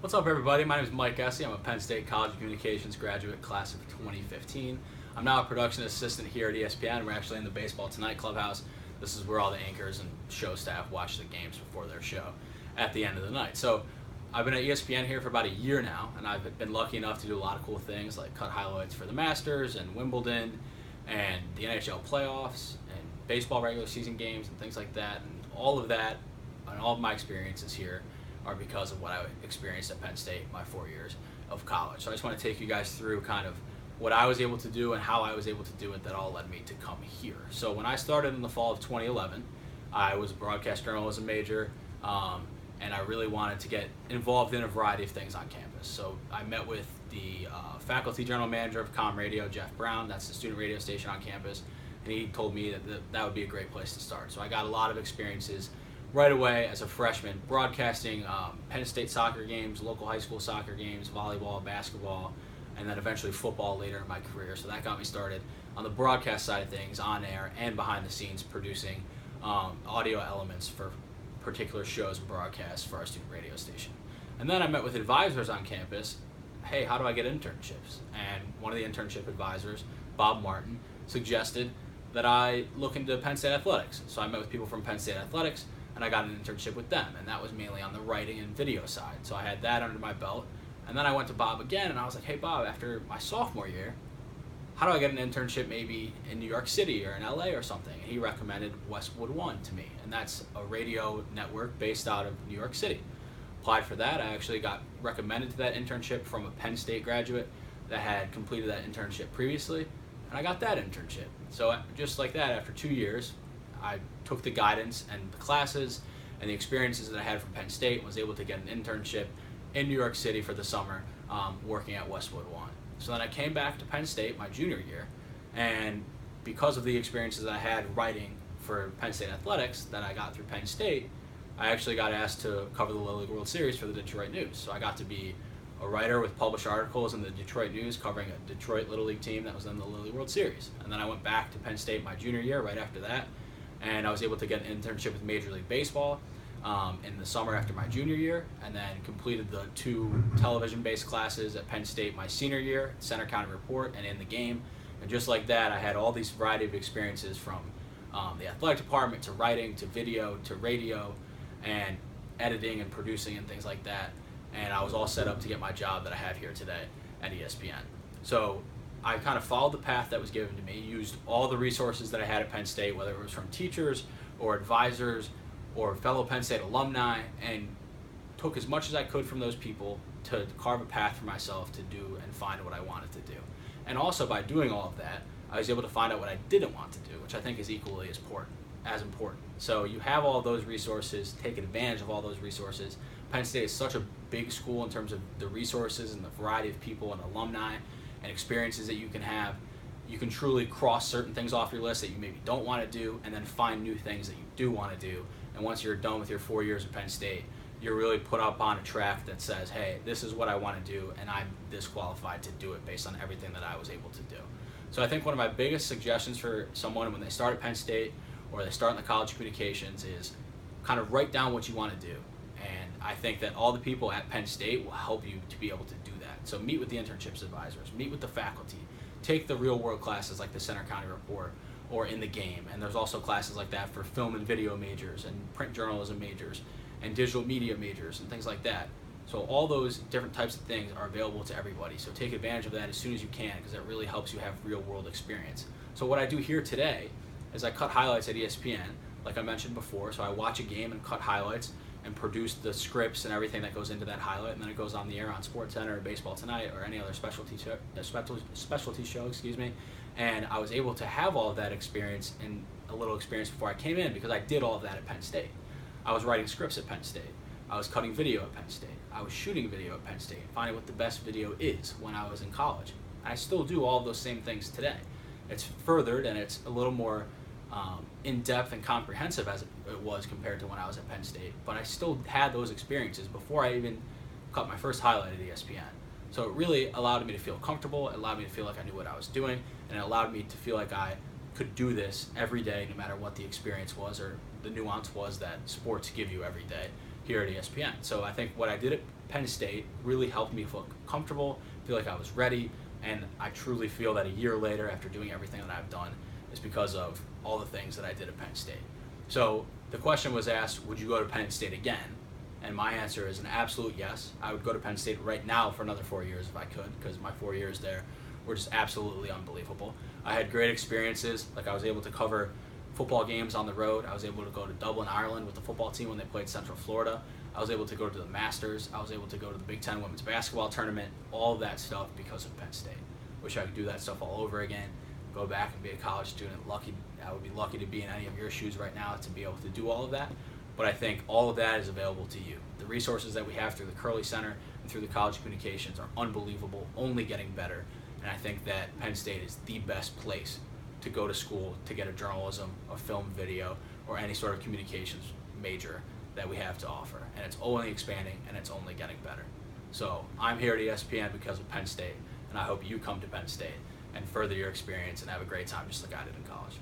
What's up, everybody? My name is Mike Essie. I'm a Penn State College of Communications graduate, class of 2015. I'm now a production assistant here at ESPN. We're actually in the Baseball Tonight clubhouse. This is where all the anchors and show staff watch the games before their show at the end of the night. So I've been at ESPN here for about a year now, and I've been lucky enough to do a lot of cool things like cut highlights for the Masters and Wimbledon and the NHL playoffs and baseball regular season games and things like that. And all of that and all of my experiences here are because of what I experienced at Penn State my 4 years of college. So I just want to take you guys through kind of what I was able to do and how I was able to do it that all led me to come here. So when I started in the fall of 2011, I was a broadcast journalism major, and I really wanted to get involved in a variety of things on campus. So I met with the faculty general manager of Com Radio, Jeff Brown. That's the student radio station on campus, and he told me that would be a great place to start. So I got a lot of experiences right away as a freshman, broadcasting Penn State soccer games, local high school soccer games, volleyball, basketball, and then eventually football later in my career. So that got me started on the broadcast side of things, on air and behind the scenes, producing audio elements for particular shows and broadcasts for our student radio station. And then I met with advisors on campus. Hey, how do I get internships? And one of the internship advisors, Bob Martin, suggested that I look into Penn State athletics. So I met with people from Penn State athletics, and I got an internship with them, and that was mainly on the writing and video side. So I had that under my belt, and then I went to Bob again, and I was like, hey Bob, after my sophomore year, how do I get an internship maybe in New York City or in LA or something? And he recommended Westwood One to me, and that's a radio network based out of New York City. Applied for that. I actually got recommended to that internship from a Penn State graduate that had completed that internship previously, and I got that internship. So just like that, after 2 years, I took the guidance and the classes and the experiences that I had from Penn State and was able to get an internship in New York City for the summer, working at Westwood One. So then I came back to Penn State my junior year, and because of the experiences that I had writing for Penn State athletics that I got through Penn State, I actually got asked to cover the Little League World Series for the Detroit News. So I got to be a writer with published articles in the Detroit News covering a Detroit Little League team that was in the Little League World Series. And then I went back to Penn State my junior year right after that, and I was able to get an internship with Major League Baseball in the summer after my junior year, and then completed the 2 television-based classes at Penn State my senior year, Center County Report and In the Game. And just like that, I had all these variety of experiences from the athletic department to writing to video to radio and editing and producing and things like that. And I was all set up to get my job that I have here today at ESPN. So I kind of followed the path that was given to me, used all the resources that I had at Penn State, whether it was from teachers or advisors or fellow Penn State alumni, and took as much as I could from those people to carve a path for myself to do and find what I wanted to do. And also by doing all of that, I was able to find out what I didn't want to do, which I think is equally as important. So you have all those resources, take advantage of all those resources. Penn State is such a big school in terms of the resources and the variety of people and alumni and experiences that you can have. You can truly cross certain things off your list that you maybe don't want to do, and then find new things that you do want to do. And once you're done with your 4 years at Penn State, you're really put up on a track that says, hey, this is what I want to do, and I'm this qualified to do it based on everything that I was able to do. So I think one of my biggest suggestions for someone when they start at Penn State or they start in the College of Communications is kind of write down what you want to do. And I think that all the people at Penn State will help you to be able to do that. So meet with the internships advisors, meet with the faculty, take the real world classes like the Center County Report or In the Game. And there's also classes like that for film and video majors and print journalism majors and digital media majors and things like that. So all those different types of things are available to everybody. So take advantage of that as soon as you can, because that really helps you have real world experience. So what I do here today is I cut highlights at ESPN, like I mentioned before. So I watch a game and cut highlights and produce the scripts and everything that goes into that highlight, and then it goes on the air on SportsCenter or Baseball Tonight or any other specialty show, And I was able to have all of that experience and a little experience before I came in because I did all of that at Penn State. I was writing scripts at Penn State. I was cutting video at Penn State. I was shooting video at Penn State, finding what the best video is when I was in college. And I still do all of those same things today. It's furthered and it's a little more in-depth and comprehensive as it was compared to when I was at Penn State, but I still had those experiences before I even cut my first highlight at ESPN. So it really allowed me to feel comfortable, it allowed me to feel like I knew what I was doing, and it allowed me to feel like I could do this every day no matter what the experience was or the nuance was that sports give you every day here at ESPN. So I think what I did at Penn State really helped me feel comfortable, feel like I was ready, and I truly feel that a year later, after doing everything that I've done, is because of all the things that I did at Penn State. So the question was asked, would you go to Penn State again? And my answer is an absolute yes. I would go to Penn State right now for another 4 years if I could, because my 4 years there were just absolutely unbelievable. I had great experiences, like I was able to cover football games on the road. I was able to go to Dublin, Ireland with the football team when they played Central Florida. I was able to go to the Masters. I was able to go to the Big Ten women's basketball tournament, all of that stuff because of Penn State. Wish I could do that stuff all over again, go back and be a college student. I would be lucky to be in any of your shoes right now to be able to do all of that. But I think all of that is available to you. The resources that we have through the Curley Center and through the College Communications are unbelievable, only getting better. And I think that Penn State is the best place to go to school to get a journalism, a film, video, or any sort of communications major that we have to offer. And it's only expanding and it's only getting better. So I'm here at ESPN because of Penn State, and I hope you come to Penn State and further your experience and have a great time just like I did in college.